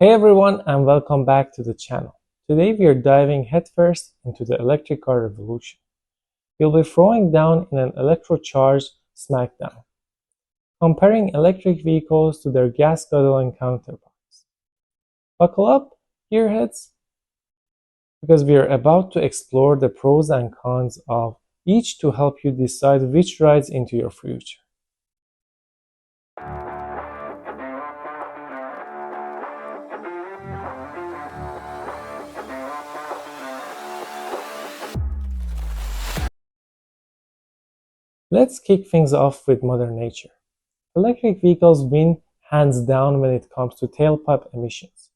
Hey everyone, and welcome back to the channel. Today we are diving headfirst into the electric car revolution. We'll be throwing down in an electrocharged smackdown, comparing electric vehicles to their gas-guzzling counterparts. Buckle up, gearheads, because we are about to explore the pros and cons of each to help you decide which rides into your future. Let's kick things off with Mother Nature. Electric vehicles win hands down when it comes to tailpipe emissions.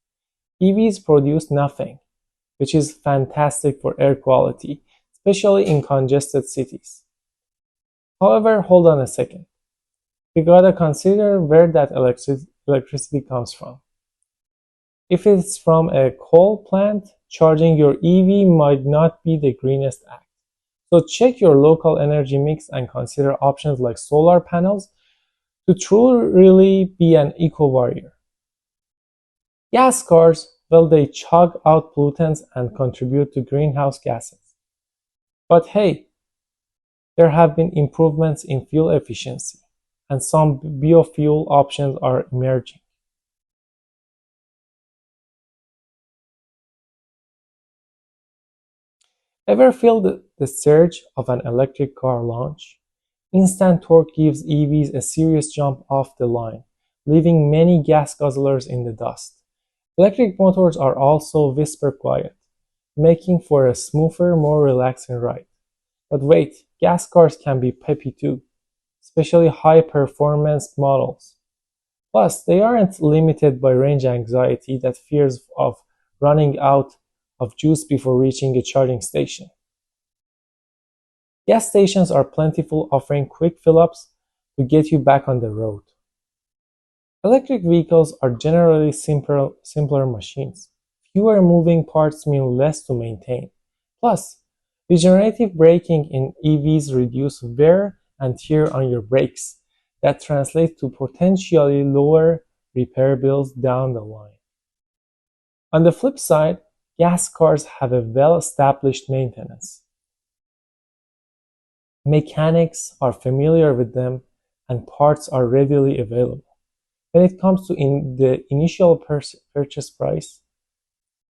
EVs produce nothing, which is fantastic for air quality, especially in congested cities. However, hold on a second. We gotta consider where that electricity comes from. If it's from a coal plant, charging your EV might not be the greenest act. So check your local energy mix and consider options like solar panels to truly be an eco warrior. Gas cars, well, they chug out pollutants and contribute to greenhouse gases. But hey, there have been improvements in fuel efficiency, and some biofuel options are emerging. Ever feel the surge of an electric car launch? Instant torque gives EVs a serious jump off the line, leaving many gas guzzlers in the dust. Electric motors are also whisper quiet, making for a smoother, more relaxing ride. But wait, gas cars can be peppy too, especially high-performance models. Plus, they aren't limited by range anxiety that fears of running out of juice before reaching a charging station. Gas stations are plentiful, offering quick fill-ups to get you back on the road. Electric vehicles are generally simpler machines. Fewer moving parts mean less to maintain. Plus, regenerative braking in EVs reduce wear and tear on your brakes. That translates to potentially lower repair bills down the line. On the flip side, gas cars have a well-established maintenance. Mechanics are familiar with them and parts are readily available. When it comes to the initial purchase price,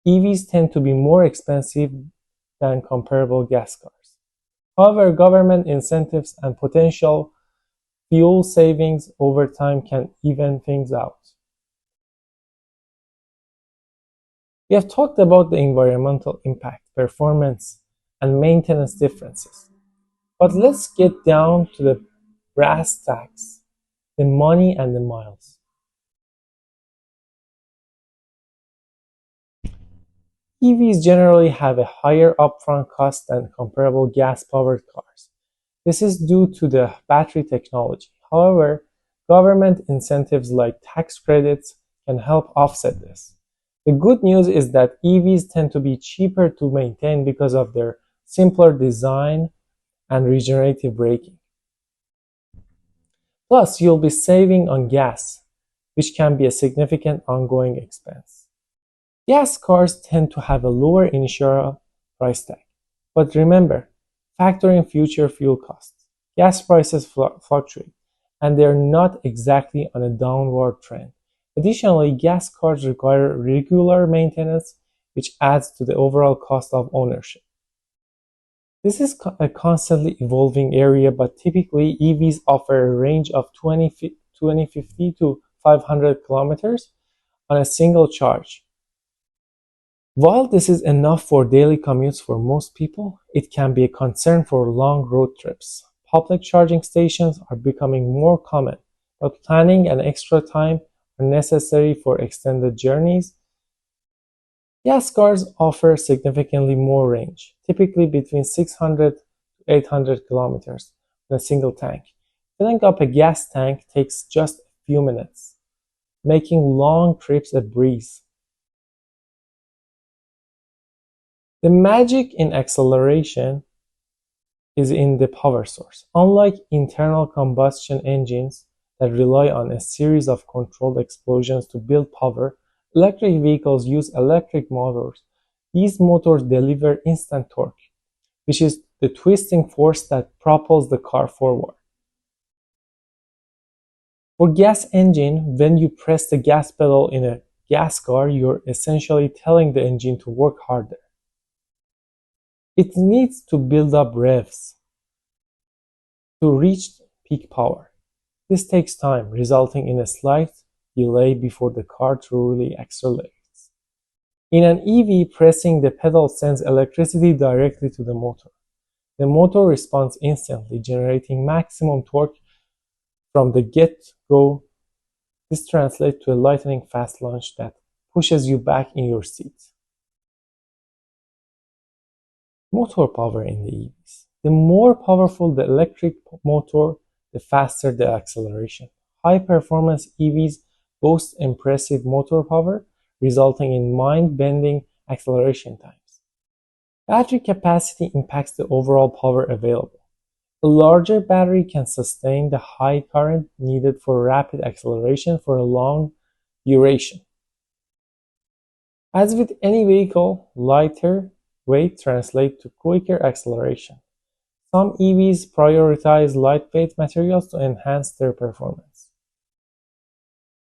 EVs tend to be more expensive than comparable gas cars. However, government incentives and potential fuel savings over time can even things out. We have talked about the environmental impact, performance, and maintenance differences. But let's get down to the brass tacks, the money and the miles. EVs generally have a higher upfront cost than comparable gas-powered cars. This is due to the battery technology. However, government incentives like tax credits can help offset this. The good news is that EVs tend to be cheaper to maintain because of their simpler design and regenerative braking. Plus, you'll be saving on gas, which can be a significant ongoing expense. Gas cars tend to have a lower initial price tag, but remember, factor in future fuel costs. Gas prices fluctuate, and they're not exactly on a downward trend. Additionally, gas cars require regular maintenance, which adds to the overall cost of ownership. This is a constantly evolving area, but typically EVs offer a range of 2050 to 500 kilometers on a single charge. While this is enough for daily commutes for most people, it can be a concern for long road trips. Public charging stations are becoming more common, but planning and extra time are necessary for extended journeys. Gas cars offer significantly more range, typically between 600 to 800 kilometers on a single tank. Filling up a gas tank takes just a few minutes, making long trips a breeze. The magic in acceleration is in the power source. Unlike internal combustion engines that rely on a series of controlled explosions to build power, Electric vehicles use electric motors. These motors deliver instant torque, which is the twisting force that propels the car forward. For gas engine, when you press the gas pedal in a gas car, you're essentially telling the engine to work harder. It needs to build up revs to reach peak power. This takes time, resulting in a slight delay before the car truly accelerates. In an EV, pressing the pedal sends electricity directly to the motor. The motor responds instantly, generating maximum torque from the get-go. This translates to a lightning-fast launch that pushes you back in your seat. Motor power in the EVs. The more powerful the electric motor, the faster the acceleration. High-performance EVs boast impressive motor power, resulting in mind-bending acceleration times. Battery capacity impacts the overall power available. A larger battery can sustain the high current needed for rapid acceleration for a long duration. As with any vehicle, lighter weight translates to quicker acceleration. Some EVs prioritize lightweight materials to enhance their performance.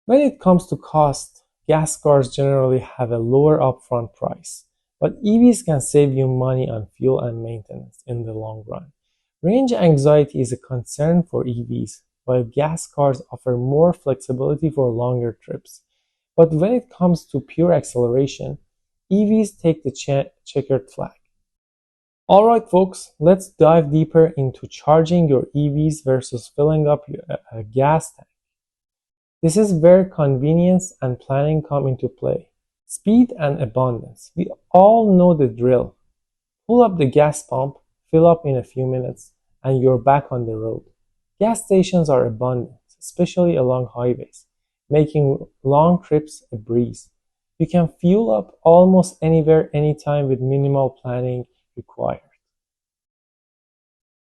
When it comes to cost, gas cars generally have a lower upfront price, but EVs can save you money on fuel and maintenance in the long run. Range anxiety is a concern for EVs, while gas cars offer more flexibility for longer trips. But when it comes to pure acceleration, EVs take the checkered flag. Alright folks, let's dive deeper into charging your EVs versus filling up a gas tank. This is where convenience and planning come into play. Speed and abundance. We all know the drill. Pull up the gas pump, fill up in a few minutes, and you're back on the road. Gas stations are abundant, especially along highways, making long trips a breeze. You can fuel up almost anywhere, anytime with minimal planning required.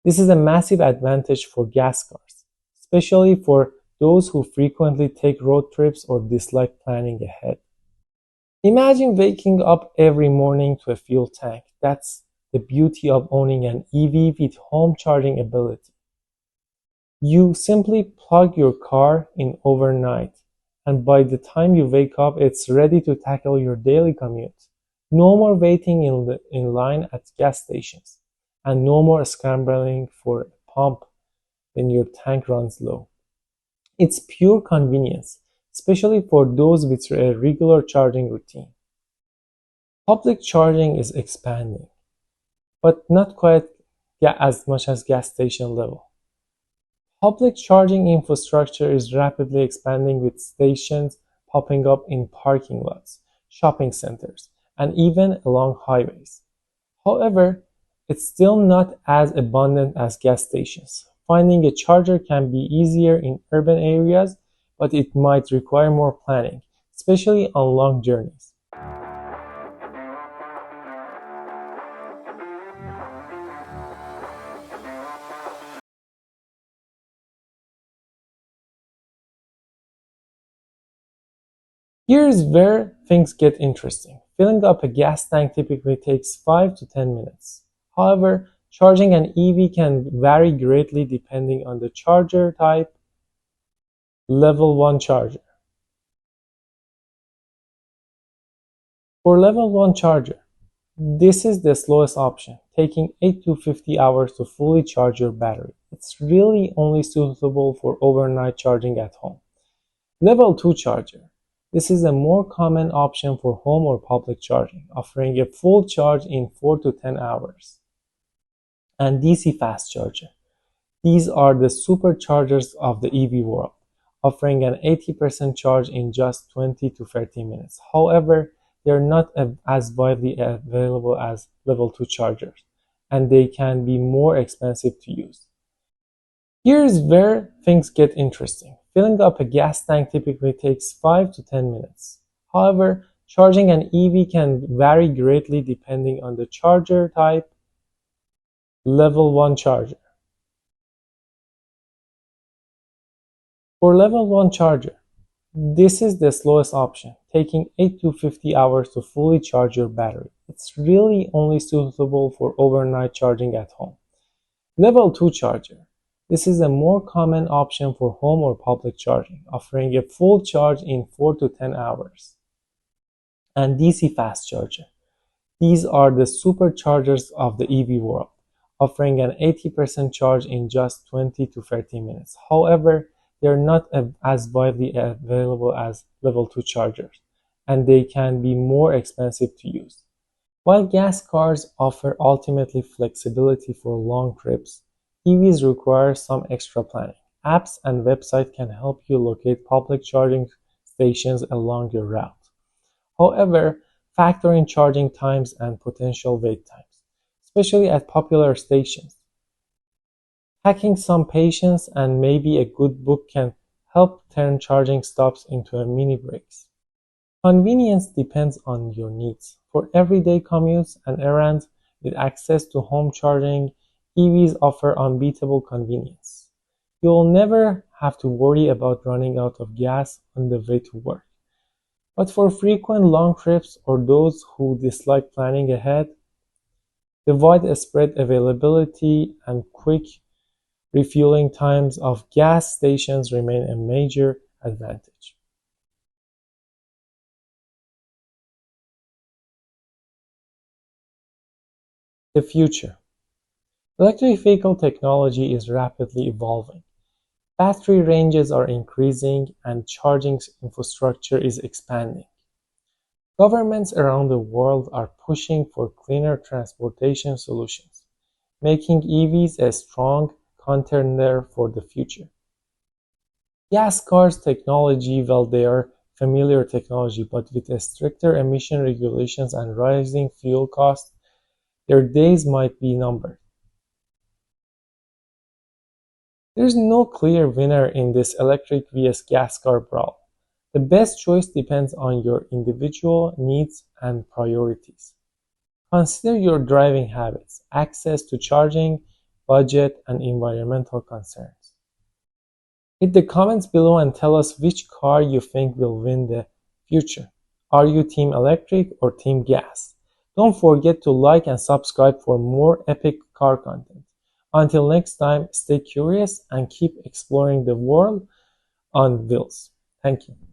This is a massive advantage for gas cars, especially for those who frequently take road trips or dislike planning ahead. Imagine waking up every morning to a fuel tank. That's the beauty of owning an EV with home charging ability. You simply plug your car in overnight, and by the time you wake up, it's ready to tackle your daily commute. No more waiting in line at gas stations, and no more scrambling for a pump when your tank runs low. It's pure convenience, especially for those with a regular charging routine. Public charging is expanding, but not quite as much as gas station level. Public charging infrastructure is rapidly expanding with stations popping up in parking lots, shopping centers, and even along highways. However, it's still not as abundant as gas stations. Finding a charger can be easier in urban areas, but it might require more planning, especially on long journeys. Here's where things get interesting. Filling up a gas tank typically takes 5 to 10 minutes. However, charging an EV can vary greatly depending on the charger type. Level 1 charger. For level 1 charger, this is the slowest option, taking 8 to 50 hours to fully charge your battery. It's really only suitable for overnight charging at home. Level 2 charger. This is a more common option for home or public charging, offering a full charge in 4 to 10 hours. And DC fast charger. These are the superchargers of the EV world, offering an 80% charge in just 20 to 30 minutes. However, they're not as widely available as level 2 chargers, and they can be more expensive to use. Here's where things get interesting. Filling up a gas tank typically takes 5 to 10 minutes. However, charging an EV can vary greatly depending on the charger type. Level 1 charger. For level 1 charger, This is the slowest option, taking 8 to 50 hours to fully charge your battery. It's really only suitable for overnight charging at home. Level 2 charger. This is a more common option for home or public charging, offering a full charge in 4 to 10 hours. And DC fast charger. These are the superchargers of the EV world, offering an 80% charge in just 20 to 30 minutes. However, they are not as widely available as level 2 chargers, and they can be more expensive to use. While gas cars offer ultimately flexibility for long trips, EVs require some extra planning. Apps and websites can help you locate public charging stations along your route. However, factor in charging times and potential wait times, especially at popular stations. Hacking some patience and maybe a good book can help turn charging stops into a mini breaks. Convenience depends on your needs. For everyday commutes and errands with access to home charging, EVs offer unbeatable convenience. You'll never have to worry about running out of gas on the way to work. But for frequent long trips or those who dislike planning ahead, the widespread availability and quick refueling times of gas stations remain a major advantage. The future. Electric vehicle technology is rapidly evolving. Battery ranges are increasing and charging infrastructure is expanding. Governments around the world are pushing for cleaner transportation solutions, making EVs a strong contender for the future. Gas cars technology, well, they are familiar technology, but with stricter emission regulations and rising fuel costs, their days might be numbered. There's no clear winner in this electric vs gas car brawl. The best choice depends on your individual needs and priorities. Consider your driving habits, access to charging, budget, and environmental concerns. Hit the comments below and tell us which car you think will win the future. Are you team electric or team gas? Don't forget to like and subscribe for more epic car content. Until next time, stay curious and keep exploring the world on wheels. Thank you.